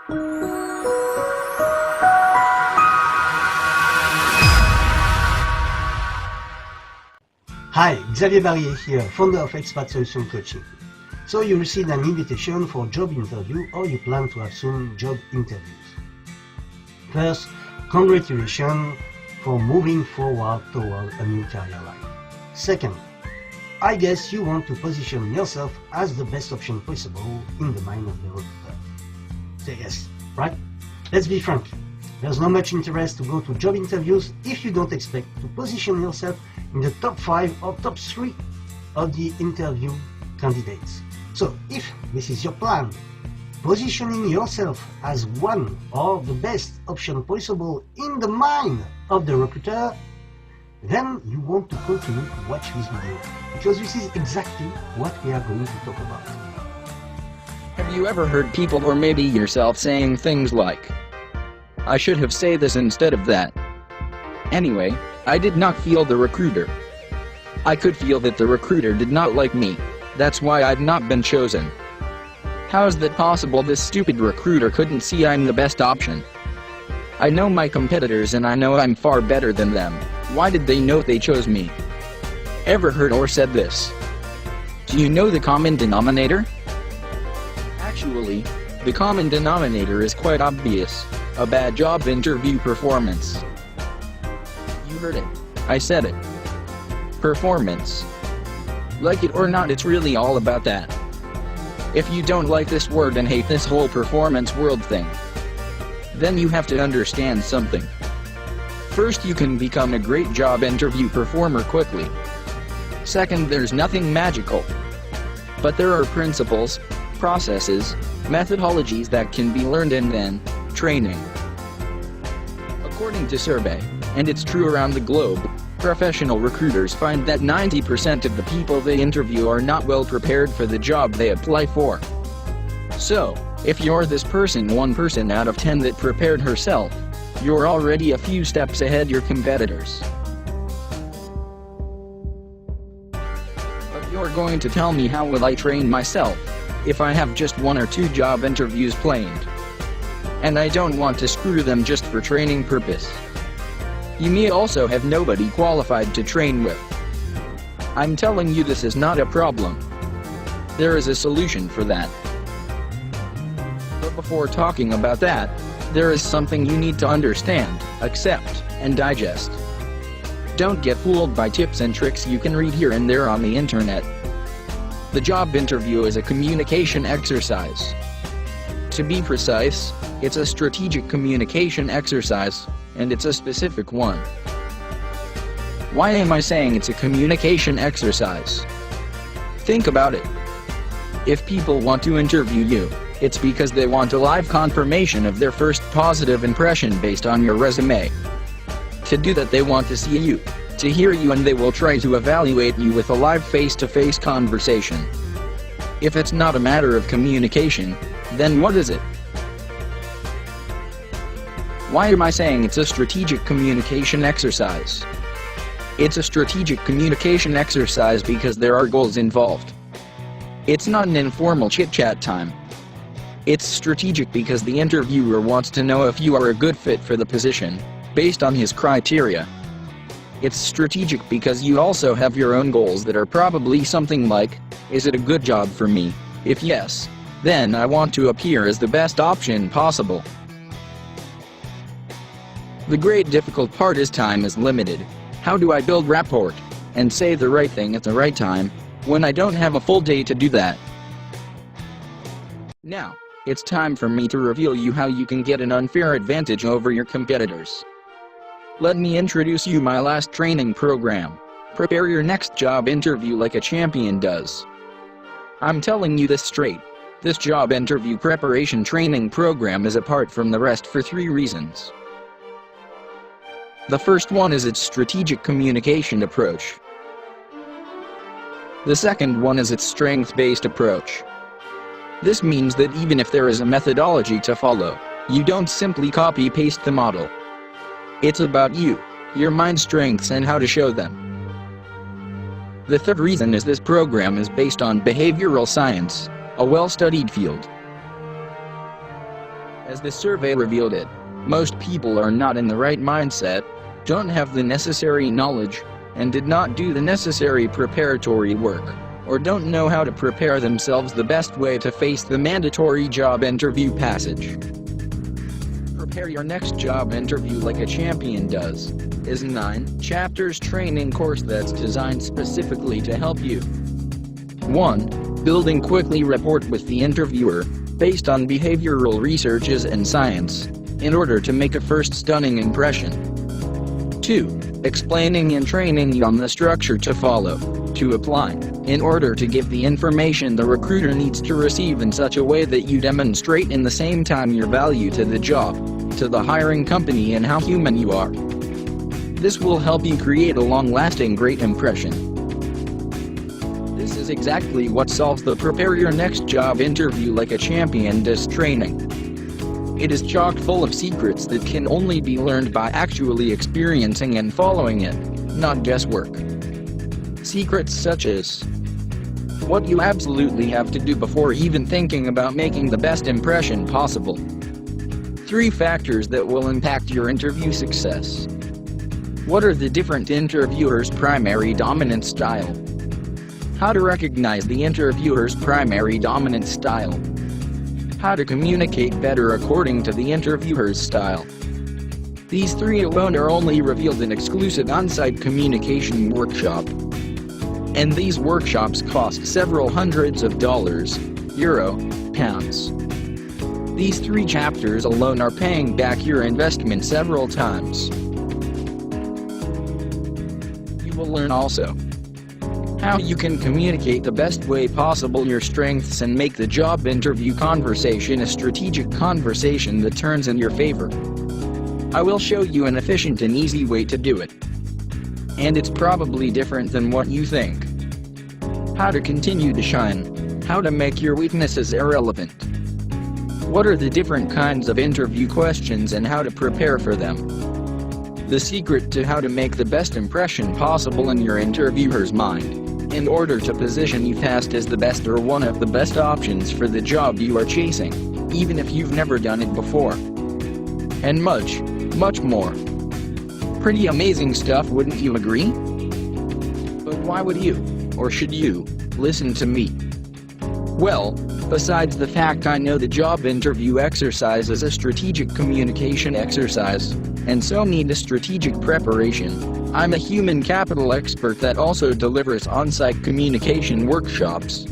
Hi, Xavier Barrier here, founder of Expat Solution Coaching. So you received an invitation for a job interview or you plan to have soon job interviews. First, congratulations for moving forward toward a new career line. Second, I guess you want to position yourself as the best option possible in the mind of the recruiter. Say yes, right? Let's be frank. There's not much interest to go to job interviews if you don't expect to position yourself in the top 5 or top 3 of the interview candidates. So if this is your plan, positioning yourself as one or the best option possible in the mind of the recruiter, then you want to continue to watch this video, because this is exactly what we are going to talk about. Have you ever heard people or maybe yourself saying things like, "I should have said this instead of that"? Anyway, I did not feel the recruiter. I could feel that the recruiter did not like me. That's why I've not been chosen. How is that possible? This stupid recruiter couldn't see I'm the best option. I know my competitors and I know I'm far better than them. Why did they know they chose me? Ever heard or said this? Do you know the common denominator? Actually, the common denominator is quite obvious. A bad job interview performance. You heard it. I said it. Performance. Like it or not, it's really all about that. If you don't like this word and hate this whole performance world thing, then you have to understand something. First, you can become a great job interview performer quickly. Second, there's nothing magical. But there are principles, processes, methodologies that can be learned and then training. According to survey, and it's true around the globe, professional recruiters find that 90% of the people they interview are not well prepared for the job they apply for. So, if you're this person, 1% out of 10 that prepared herself, you're already a few steps ahead your competitors. But you're going to tell me, how will I train myself if I have just 1 or 2 job interviews planned? And I don't want to screw them just for training purpose. You may also have nobody qualified to train with. I'm telling you, this is not a problem. There is a solution for that. But before talking about that, there is something you need to understand, accept, and digest. Don't get fooled by tips and tricks you can read here and there on the internet. The job interview is a communication exercise. To be precise, it's a strategic communication exercise, and it's a specific one. Why am I saying it's a communication exercise? Think about it. If people want to interview you, it's because they want a live confirmation of their first positive impression based on your resume. To do that, they want to see you, to hear you, and they will try to evaluate you with a live face-to-face conversation. If it's not a matter of communication, then what is it? Why am I saying it's a strategic communication exercise? It's a strategic communication exercise because there are goals involved. It's not an informal chit-chat time. It's strategic because the interviewer wants to know if you are a good fit for the position, based on his criteria. It's strategic because you also have your own goals that are probably something like, is it a good job for me? If yes, then I want to appear as the best option possible. The great difficult part is time is limited. How do I build rapport and say the right thing at the right time when I don't have a full day to do that? Now, it's time for me to reveal you how you can get an unfair advantage over your competitors. Let me introduce you my last training program. Prepare your next job interview like a champion does. I'm telling you this straight. This job interview preparation training program is apart from the rest for 3 reasons. The first one is its strategic communication approach. The second one is its strength-based approach. This means that even if there is a methodology to follow, you don't simply copy-paste the model. It's about you, your mind strengths, and how to show them. The third reason is this program is based on behavioral science, a well-studied field. As the survey revealed it, most people are not in the right mindset, don't have the necessary knowledge, and did not do the necessary preparatory work, or don't know how to prepare themselves the best way to face the mandatory job interview passage. Prepare Your Next Job Interview Like a Champion Does is a 9-chapters training course that's designed specifically to help you. 1. Building quickly rapport with the interviewer, based on behavioral researches and science, in order to make a first stunning impression. 2. Explaining and training you on the structure to follow, to apply, in order to give the information the recruiter needs to receive in such a way that you demonstrate in the same time your value to the job, to the hiring company, and how human you are. This will help you create a long-lasting great impression. This is exactly what solves the Prepare Your Next Job Interview Like a Champion Does training. It is chock full of secrets that can only be learned by actually experiencing and following it, not guesswork. Secrets such as what you absolutely have to do before even thinking about making the best impression possible. 3 factors that will impact your interview success. What are the different interviewers' primary dominant style? How to recognize the interviewer's primary dominant style. How to communicate better according to the interviewer's style. These 3 alone are only revealed in exclusive on-site communication workshop. And these workshops cost several hundreds of dollars, euro, pounds. These 3 chapters alone are paying back your investment several times. You will learn also how you can communicate the best way possible your strengths and make the job interview conversation a strategic conversation that turns in your favor. I will show you an efficient and easy way to do it. And it's probably different than what you think. How to continue to shine. How to make your weaknesses irrelevant. What are the different kinds of interview questions and how to prepare for them? The secret to how to make the best impression possible in your interviewer's mind, in order to position you fast as the best or one of the best options for the job you are chasing, even if you've never done it before. And much, much more. Pretty amazing stuff, wouldn't you agree? But why would you, or should you, listen to me? Well, besides the fact I know the job interview exercise is a strategic communication exercise, and so need a strategic preparation, I'm a human capital expert that also delivers on-site communication workshops.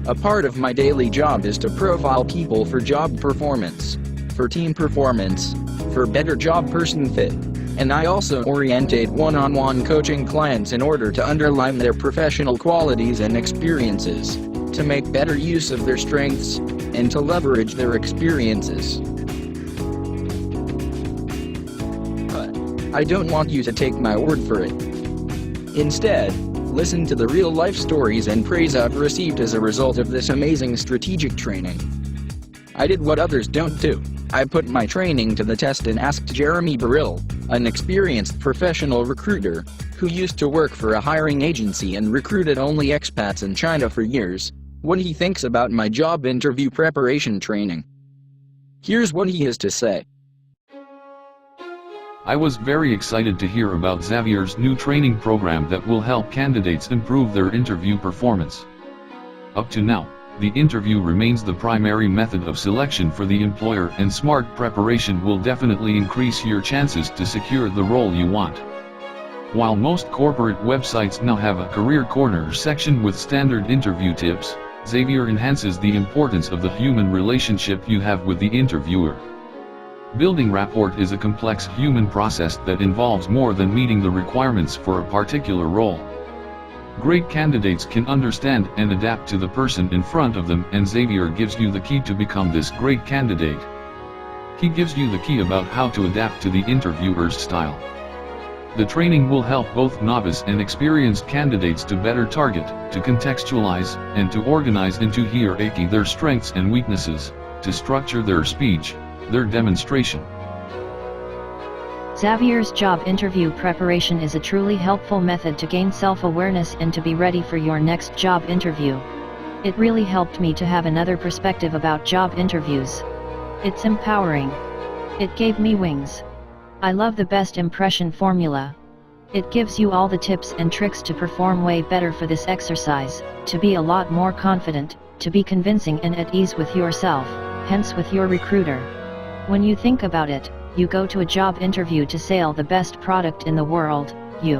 A part of my daily job is to profile people for job performance, for team performance, for better job person fit, and I also orientate one-on-one coaching clients in order to underline their professional qualities and experiences, to make better use of their strengths, and to leverage their experiences. But I don't want you to take my word for it. Instead, listen to the real-life stories and praise I've received as a result of this amazing strategic training. I did what others don't do. I put my training to the test and asked Jeremy Burrill, an experienced professional recruiter, who used to work for a hiring agency and recruited only expats in China for years, what he thinks about my job interview preparation training. Here's what he has to say. I was very excited to hear about Xavier's new training program that will help candidates improve their interview performance. Up to now, the interview remains the primary method of selection for the employer, and smart preparation will definitely increase your chances to secure the role you want. While most corporate websites now have a Career Corner section with standard interview tips, Xavier enhances the importance of the human relationship you have with the interviewer. Building rapport is a complex human process that involves more than meeting the requirements for a particular role. Great candidates can understand and adapt to the person in front of them, and Xavier gives you the key to become this great candidate. He gives you the key about how to adapt to the interviewer's style. The training will help both novice and experienced candidates to better target, to contextualize, and to organize into hierarchy their strengths and weaknesses, to structure their speech, their demonstration. Xavier's job interview preparation is a truly helpful method to gain self-awareness and to be ready for your next job interview. It really helped me to have another perspective about job interviews. It's empowering. It gave me wings. I love the best impression formula. It gives you all the tips and tricks to perform way better for this exercise, to be a lot more confident, to be convincing and at ease with yourself, hence with your recruiter. When you think about it, you go to a job interview to sell the best product in the world, you.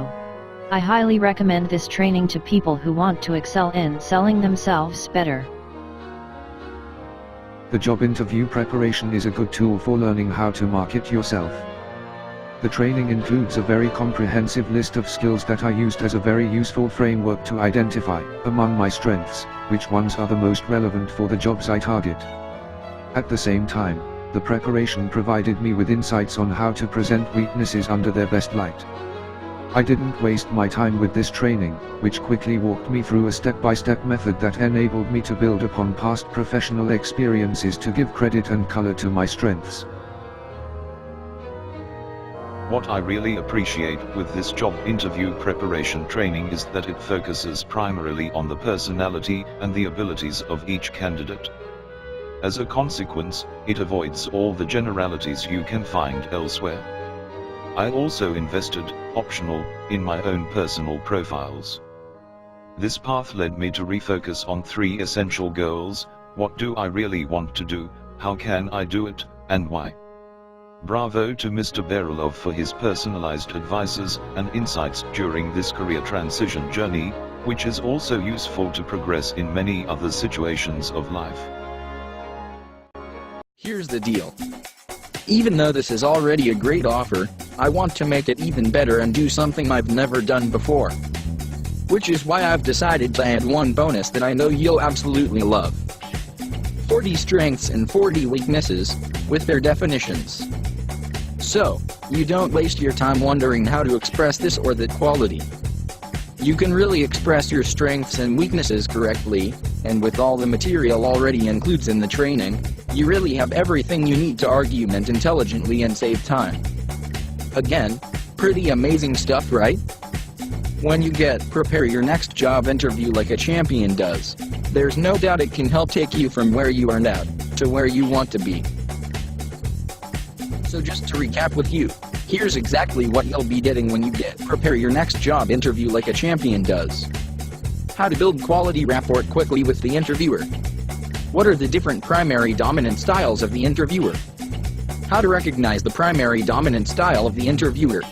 I highly recommend this training to people who want to excel in selling themselves better. The job interview preparation is a good tool for learning how to market yourself. The training includes a very comprehensive list of skills that I used as a very useful framework to identify, among my strengths, which ones are the most relevant for the jobs I target. At the same time, the preparation provided me with insights on how to present weaknesses under their best light. I didn't waste my time with this training, which quickly walked me through a step-by-step method that enabled me to build upon past professional experiences to give credit and color to my strengths. What I really appreciate with this job interview preparation training is that it focuses primarily on the personality and the abilities of each candidate. As a consequence, it avoids all the generalities you can find elsewhere. I also invested, optional, in my own personal profiles. This path led me to refocus on 3 essential goals: what do I really want to do, how can I do it, and why. Bravo to Mr. Berilov for his personalized advices and insights during this career transition journey, which is also useful to progress in many other situations of life. Here's the deal. Even though this is already a great offer, I want to make it even better and do something I've never done before. Which is why I've decided to add one bonus that I know you'll absolutely love. 40 strengths and 40 weaknesses, with their definitions. So, you don't waste your time wondering how to express this or that quality. You can really express your strengths and weaknesses correctly, and with all the material already included in the training, you really have everything you need to argument intelligently and save time. Again, pretty amazing stuff, right? When you get prepare your next job interview like a champion does, there's no doubt it can help take you from where you are now to where you want to be. So just to recap with you, here's exactly what you'll be getting when you get prepare your next job interview like a champion does. How to build quality rapport quickly with the interviewer. What are the different primary dominant styles of the interviewer? How to recognize the primary dominant style of the interviewer.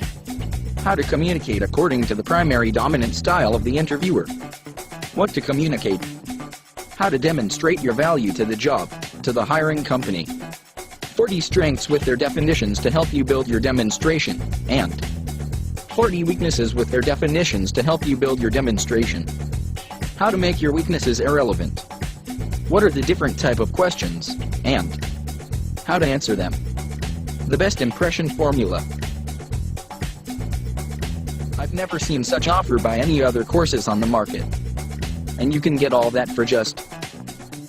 How to communicate according to the primary dominant style of the interviewer. What to communicate. How to demonstrate your value to the job, to the hiring company. 40 strengths with their definitions to help you build your demonstration, and 40 weaknesses with their definitions to help you build your demonstration. How to make your weaknesses irrelevant. What are the different type of questions, and how to answer them. The best impression formula. I've never seen such offer by any other courses on the market. And you can get all that for just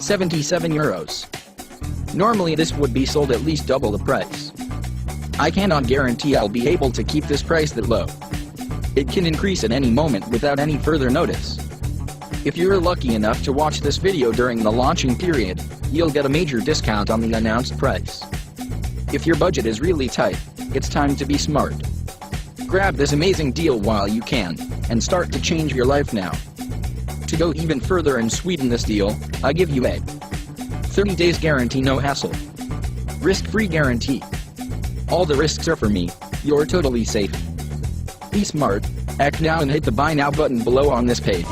77 euros. Normally this would be sold at least double the price. I cannot guarantee I'll be able to keep this price that low. It can increase at any moment without any further notice. If you're lucky enough to watch this video during the launching period, you'll get a major discount on the announced price. If your budget is really tight, it's time to be smart. Grab this amazing deal while you can, and start to change your life now. To go even further and sweeten this deal, I give you a 30 days guarantee, no hassle. Risk-free guarantee. All the risks are for me, you're totally safe. Be smart, act now and hit the buy now button below on this page.